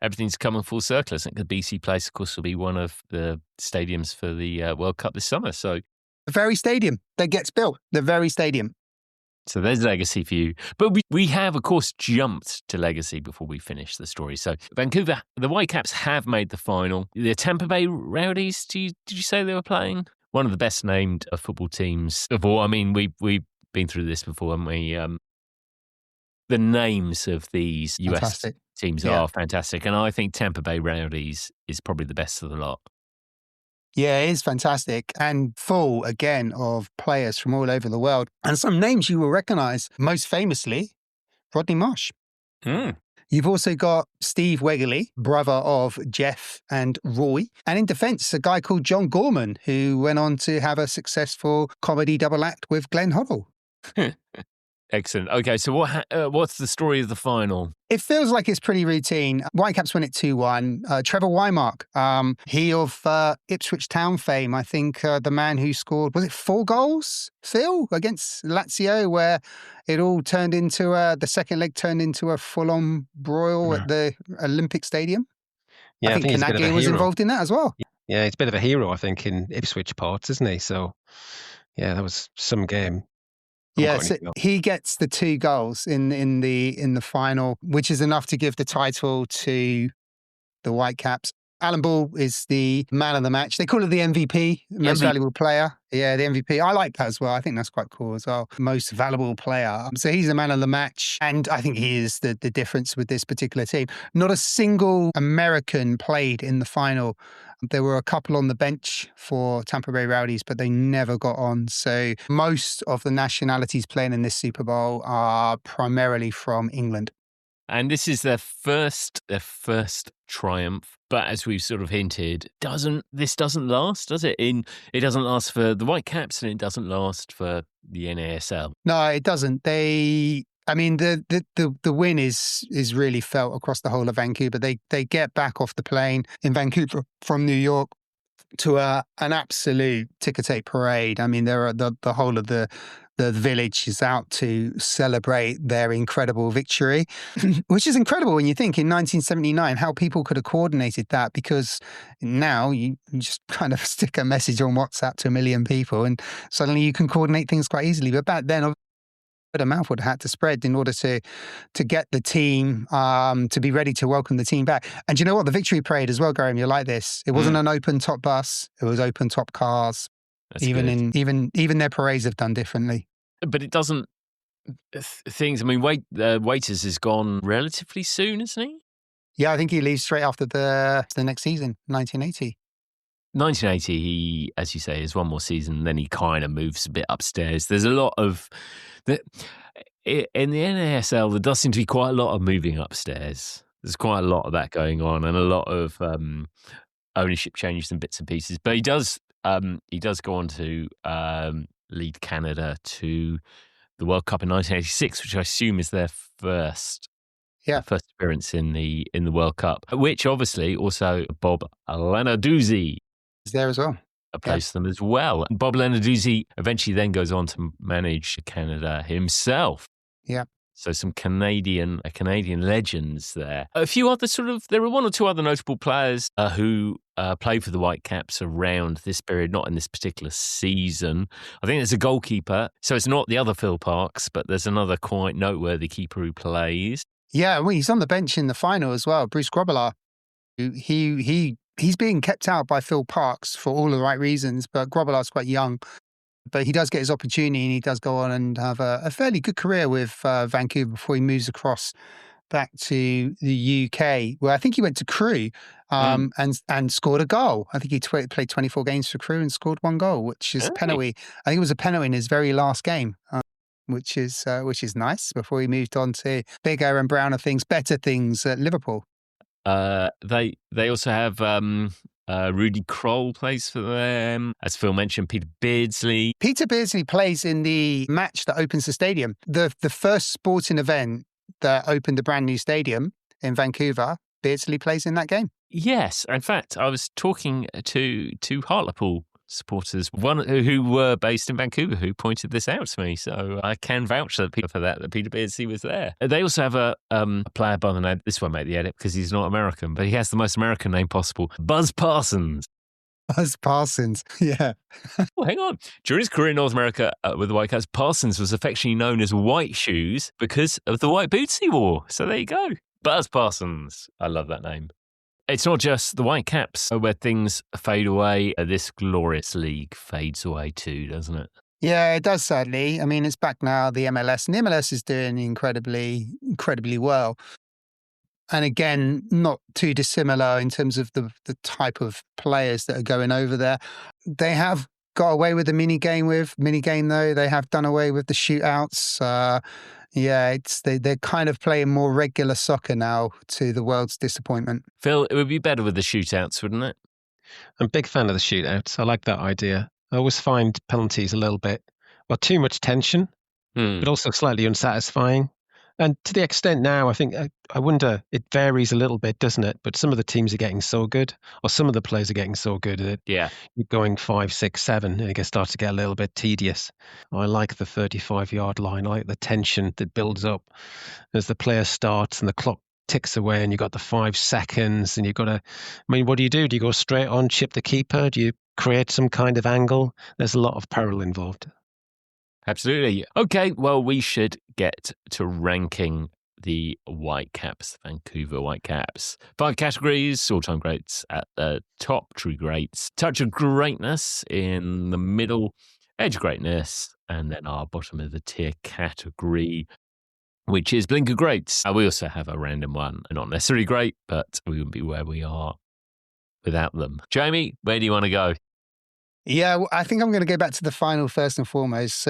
[SPEAKER 1] everything's coming full circle. I think the BC Place, of course, will be one of the stadiums for the World Cup this summer. So
[SPEAKER 3] the very stadium that gets built, the very stadium.
[SPEAKER 1] So there's legacy for you. But we have, of course, jumped to legacy before we finish the story. So Vancouver, the Whitecaps have made the final. The Tampa Bay Rowdies, did you say they were playing? One of the best named football teams of all. I mean, we've been through this before, haven't we? The names of these US teams are fantastic. And I think Tampa Bay Rowdies is probably the best of the lot.
[SPEAKER 3] Yeah, it is fantastic and full, again, of players from all over the world. And some names you will recognise, most famously, Rodney Marsh. You've also got Steve Wegerle, brother of Jeff and Roy. And in defence, a guy called John Gorman, who went on to have a successful comedy double act with Glenn Hoddle.
[SPEAKER 1] Excellent. Okay, so what's the story of the final?
[SPEAKER 3] It feels like it's pretty routine. Whitecaps win it 2-1. Trevor Wymark, he of Ipswich Town fame, I think the man who scored, was it 4 goals, Phil, against Lazio, where it all turned into, the second leg turned into a full-on broil at the Olympic Stadium?
[SPEAKER 4] Yeah,
[SPEAKER 3] I think Canaglia was involved in that as well.
[SPEAKER 4] Yeah, he's a bit of a hero, I think, in Ipswich parts, isn't he? So, yeah, that was some game.
[SPEAKER 3] Yeah, so he gets the 2 goals in the final, which is enough to give the title to the Whitecaps. Alan Ball is the man of the match. They call it the MVP, most valuable player. Yeah, the MVP. I like that as well. I think that's quite cool as well. Most valuable player. So he's the man of the match. And I think he is the difference with this particular team. Not a single American played in the final. There were a couple on the bench for Tampa Bay Rowdies, but they never got on. So most of the nationalities playing in this Super Bowl are primarily from England.
[SPEAKER 1] And this is their first triumph. But as we've sort of hinted, this doesn't last, does it? It doesn't last for the Whitecaps and it doesn't last for the NASL.
[SPEAKER 3] No, it doesn't. The win is really felt across the whole of Vancouver. They get back off the plane in Vancouver from New York to an absolute ticker tape parade. I mean, the whole of the village is out to celebrate their incredible victory, which is incredible when you think in 1979 how people could have coordinated that, because now you just kind of stick a message on WhatsApp to 1 million people and suddenly you can coordinate things quite easily. But back then, But a mouth would have had to spread in order to get the team to be ready to welcome the team back. And you know what? The victory parade as well, Graham, you're like this. It wasn't an open top bus. It was open top cars.
[SPEAKER 1] That's
[SPEAKER 3] even
[SPEAKER 1] good.
[SPEAKER 3] even their parades have done differently.
[SPEAKER 1] But it doesn't things. I mean, Waiters is gone relatively soon, isn't he?
[SPEAKER 3] Yeah, I think he leaves straight after the next season, 1980.
[SPEAKER 1] 1980, he, as you say, is one more season. Then he kind of moves a bit upstairs. There's a lot of in the NASL. There does seem to be quite a lot of moving upstairs. There's quite a lot of that going on, and a lot of ownership changes and bits and pieces. But he does go on to lead Canada to the World Cup in 1986, which I assume is their first appearance in the World Cup, which obviously also Bob Lenarduzzi
[SPEAKER 3] is there as well.
[SPEAKER 1] Plays them as well. And Bob Lenarduzzi eventually then goes on to manage Canada himself.
[SPEAKER 3] Yeah.
[SPEAKER 1] So some Canadian legends there. A few other there were one or two other notable players who played for the Whitecaps around this period, not in this particular season. I think there's a goalkeeper. So it's not the other Phil Parks, but there's another quite noteworthy keeper who plays.
[SPEAKER 3] Yeah, well, he's on the bench in the final as well. Bruce Grobbelaar. He's being kept out by Phil Parks for all the right reasons, but Grobbelaar's quite young. But he does get his opportunity, and he does go on and have a fairly good career with Vancouver before he moves across back to the UK, where I think he went to Crewe and scored a goal. I think he played 24 games for Crewe and scored one goal, which is a penalty. I think it was a penalty in his very last game. Which is nice, before he moved on to bigger and browner things, better things at Liverpool.
[SPEAKER 1] They also have Rudy Kroll plays for them. As Phil mentioned, Peter Beardsley.
[SPEAKER 3] Peter Beardsley plays in the match that opens the stadium. The first sporting event that opened the brand new stadium in Vancouver, Beardsley plays in that game.
[SPEAKER 1] Yes. In fact, I was talking to Hartlepool supporters, one who were based in Vancouver, who pointed this out to me. So I can vouch for that Peter Beardsley was there. They also have a player by the name, this won't make the edit because he's not American, but he has the most American name possible, Buzz Parsons.
[SPEAKER 3] Buzz Parsons, yeah.
[SPEAKER 1] Well, hang on. During his career in North America with the Whitecaps, Parsons was affectionately known as White Shoes because of the white boots he wore. So there you go. Buzz Parsons. I love that name. It's not just the Whitecaps where things fade away. This glorious league fades away too, doesn't it?
[SPEAKER 3] Yeah, it does, sadly. I mean, it's back now, the MLS, and the MLS is doing incredibly, incredibly well. And again, not too dissimilar in terms of the type of players that are going over there. They have got away with the mini game, though. They have done away with the shootouts. Yeah, they're kind of playing more regular soccer now, to the world's disappointment.
[SPEAKER 1] Phil, it would be better with the shootouts, wouldn't it?
[SPEAKER 4] I'm a big fan of the shootouts. I like that idea. I always find penalties a little bit, too much tension, but also slightly unsatisfying. And to the extent now, I think, I wonder, it varies a little bit, doesn't it? But some of the teams are getting so good, or some of the players are getting so good that you're going 5, 6, 7, and it starts to get a little bit tedious. I like the 35-yard line. I like the tension that builds up as the player starts and the clock ticks away and you've got the 5 seconds and you've got to, I mean, what do? Do you go straight on, chip the keeper? Do you create some kind of angle? There's a lot of peril involved.
[SPEAKER 1] Absolutely. Okay, well, we should get to ranking the Whitecaps, Vancouver Whitecaps. 5 categories, all-time greats at the top, true greats, touch of greatness in the middle, edge of greatness, and then our bottom of the tier category, which is blinker greats. We also have a random one, not necessarily great, but we wouldn't be where we are without them. Jamie, where do you want to go?
[SPEAKER 3] Yeah, well, I think I'm going to go back to the final first and foremost. So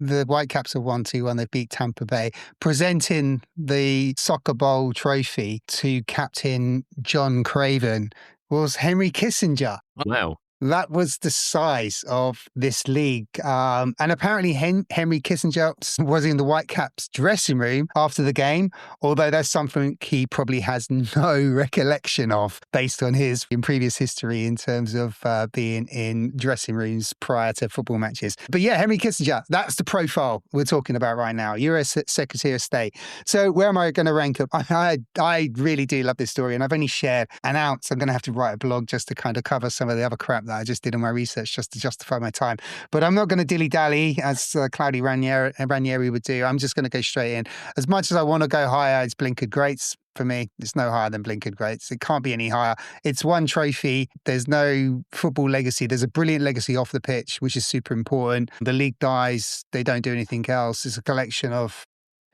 [SPEAKER 3] the Whitecaps have won 2-1. They beat Tampa Bay, presenting the Soccer Bowl trophy to Captain John Craven was Henry Kissinger.
[SPEAKER 1] Wow.
[SPEAKER 3] That was the size of this league. And apparently Henry Kissinger was in the Whitecaps dressing room after the game, although that's something he probably has no recollection of based on his previous history in terms of being in dressing rooms prior to football matches. But yeah, Henry Kissinger, that's the profile we're talking about right now, US Secretary of State. So where am I going to rank up? I really do love this story, and I've only shared an ounce. I'm going to have to write a blog just to kind of cover some of the other crap that I just did on my research just to justify my time. But I'm not going to dilly-dally as Cloudy Ranieri would do. I'm just going to go straight in. As much as I want to go higher, it's blinkered greats. For me, it's no higher than blinkered greats. It can't be any higher. It's one trophy. There's no football legacy. There's a brilliant legacy off the pitch, which is super important. The league dies. They don't do anything else. It's a collection of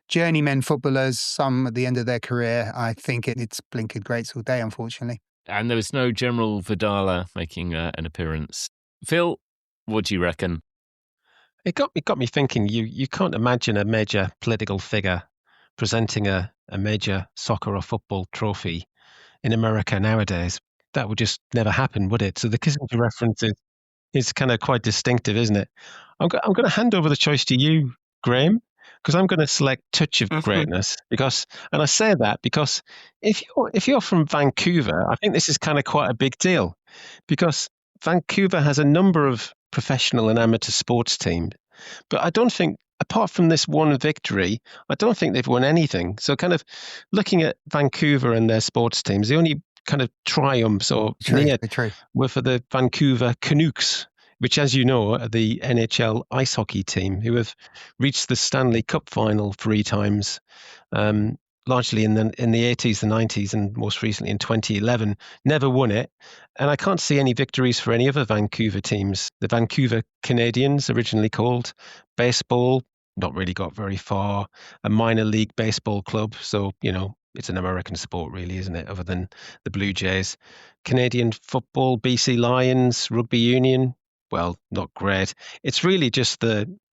[SPEAKER 3] journeymen footballers, some at the end of their career. I think it's blinkered greats all day, unfortunately.
[SPEAKER 1] And there was no General Vidala making an appearance. Phil, what do you reckon?
[SPEAKER 4] It got me thinking. You can't imagine a major political figure presenting a major soccer or football trophy in America nowadays. That would just never happen, would it? So the Kissinger reference is kind of quite distinctive, isn't it? I'm going to hand over the choice to you, Graham, because I'm going to select Touch of Greatness and I say that because if you're from Vancouver, I think this is kind of quite a big deal because Vancouver has a number of professional and amateur sports teams, but I don't think, apart from this one victory, I don't think they've won anything. So kind of looking at Vancouver and their sports teams, the only kind of triumphs or near were for the Vancouver Canucks, which, as you know, are the NHL ice hockey team who have reached the Stanley Cup final 3 times, largely in the 80s, the 90s, and most recently in 2011. Never won it. And I can't see any victories for any other Vancouver teams. The Vancouver Canadians, originally called baseball, not really got very far. A minor league baseball club. So, it's an American sport, really, isn't it? Other than the Blue Jays. Canadian football, BC Lions, rugby union. Well, not great. It's really just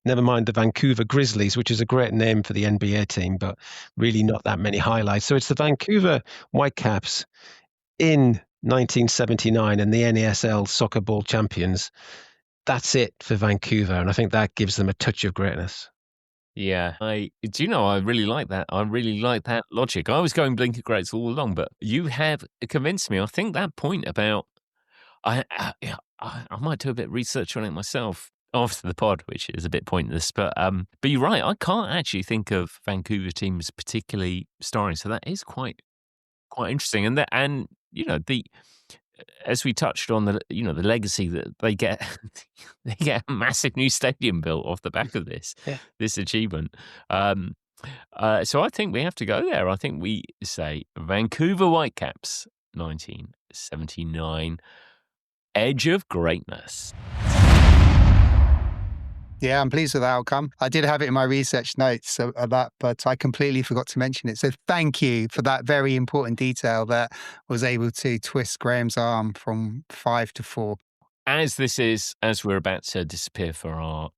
[SPEAKER 4] never mind the Vancouver Grizzlies, which is a great name for the NBA team, but really not that many highlights. So it's the Vancouver Whitecaps in 1979 and the NASL Soccer Bowl champions. That's it for Vancouver, and I think that gives them a touch of greatness.
[SPEAKER 1] Yeah, I really like that. I really like that logic. I was going blinkered greats all along, but you have convinced me. I think that point about I might do a bit of research on it myself after the pod, which is a bit pointless. But you're right. I can't actually think of Vancouver teams particularly starring, so that is quite interesting. And as we touched on the legacy that they get a massive new stadium built off the back of this achievement. So I think we have to go there. I think we say Vancouver Whitecaps 1979. Edge of greatness.
[SPEAKER 3] Yeah, I'm pleased with the outcome. I did have it in my research notes of that, but I completely forgot to mention it. So thank you for that very important detail that was able to twist Graham's arm from 5 to 4.
[SPEAKER 1] As we're about to disappear for our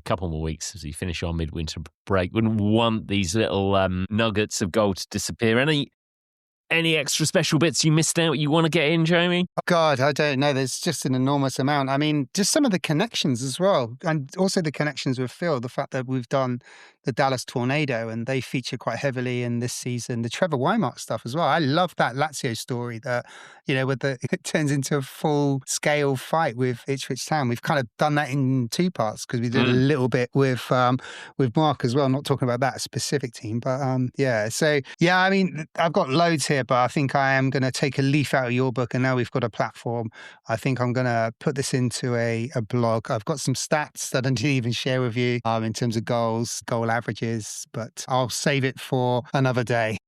[SPEAKER 1] couple more weeks as we finish our midwinter break, wouldn't want these little nuggets of gold to disappear. Any extra special bits you missed out you want to get in, Jamie?
[SPEAKER 3] Oh God, I don't know. There's just an enormous amount. I mean, just some of the connections as well. And also the connections with Phil, the fact that we've done the Dallas Tornado and they feature quite heavily in this season. The Trevor Weimark stuff as well. I love that Lazio story that, it turns into a full-scale fight with Ipswich Town. We've kind of done that in 2 parts because we did a little bit with Mark as well. Not talking about that specific team, but yeah. So, yeah, I mean, I've got loads here, but I think I am going to take a leaf out of your book, and now we've got a platform. I think I'm going to put this into a blog. I've got some stats that I didn't even share with you in terms of goals, goal averages, but I'll save it for another day.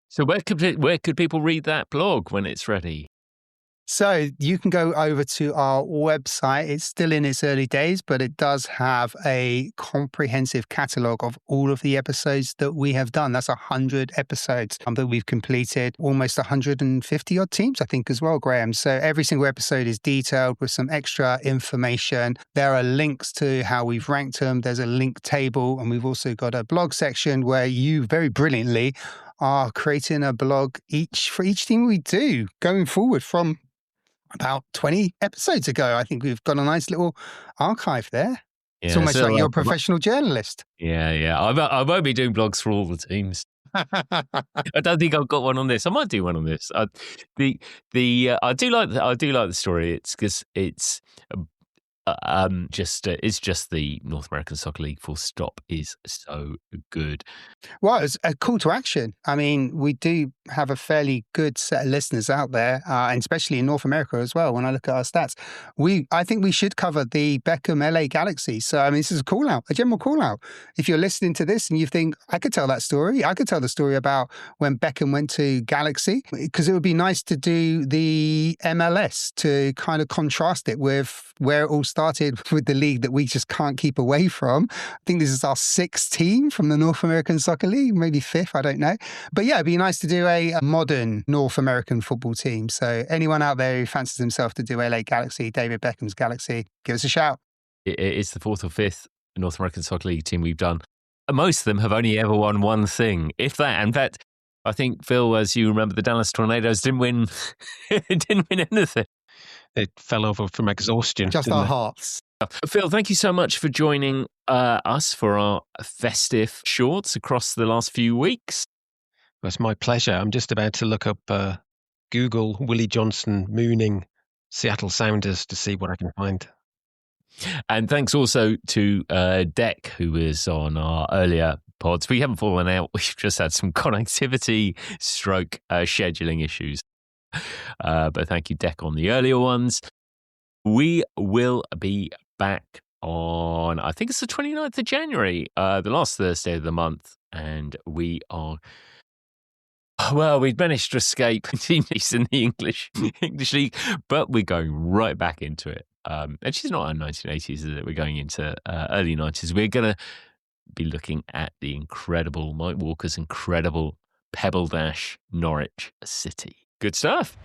[SPEAKER 1] So where could people read that blog when it's ready?
[SPEAKER 3] So you can go over to our website. It's still in its early days, but it does have a comprehensive catalogue of all of the episodes that we have done. That's 100 episodes that we've completed, almost 150 odd teams, I think, as well, Graham. So every single episode is detailed with some extra information. There are links to how we've ranked them. There's a link table, and we've also got a blog section where you very brilliantly are creating a blog for each team we do going forward from about 20 episodes ago. I think we've got a nice little archive there. Yeah, it's almost like you're a professional journalist.
[SPEAKER 1] Yeah. I won't be doing blogs for all the teams. I don't think I've got one on this. I might do one on this. I do like the story. It's because it's It's just the North American Soccer League full stop is so good.
[SPEAKER 3] Well, it's a call to action. I mean, we do have a fairly good set of listeners out there, and especially in North America as well. When I look at our stats, I think we should cover the Beckham LA Galaxy. So, I mean, this is a call out, a general call out. If you're listening to this and you think, I could tell that story, I could tell the story about when Beckham went to Galaxy, because it would be nice to do the MLS to kind of contrast it with where it all started with the league that we just can't keep away from. I think this is our 6th team from the North American Soccer League, maybe 5th, I don't know. But yeah, it'd be nice to do a modern North American football team. So anyone out there who fancies himself to do LA Galaxy, David Beckham's Galaxy, give us a shout.
[SPEAKER 1] It's the 4th or 5th North American Soccer League team we've done. Most of them have only ever won one thing, if that. In fact, I think, Phil, as you remember, the Dallas Tornadoes didn't win anything.
[SPEAKER 4] It fell over from exhaustion.
[SPEAKER 3] Just our hearts.
[SPEAKER 1] Phil, thank you so much for joining us for our festive shorts across the last few weeks.
[SPEAKER 4] Well, it's my pleasure. I'm just about to look up Google Willie Johnston mooning Seattle Sounders to see what I can find.
[SPEAKER 1] And thanks also to Deck, who was on our earlier pods. We haven't fallen out. We've just had some connectivity stroke scheduling issues. But thank you, Deck, on the earlier ones. We will be back on, I think it's the 29th of January, the last Thursday of the month. And we are, well, we've managed to escape teams in the English League, but we're going right back into it. And she's not our 1980s, is it? We're going into early 90s. We're going to be looking at the incredible Mike Walker's incredible Pebble Dash Norwich City. Good stuff.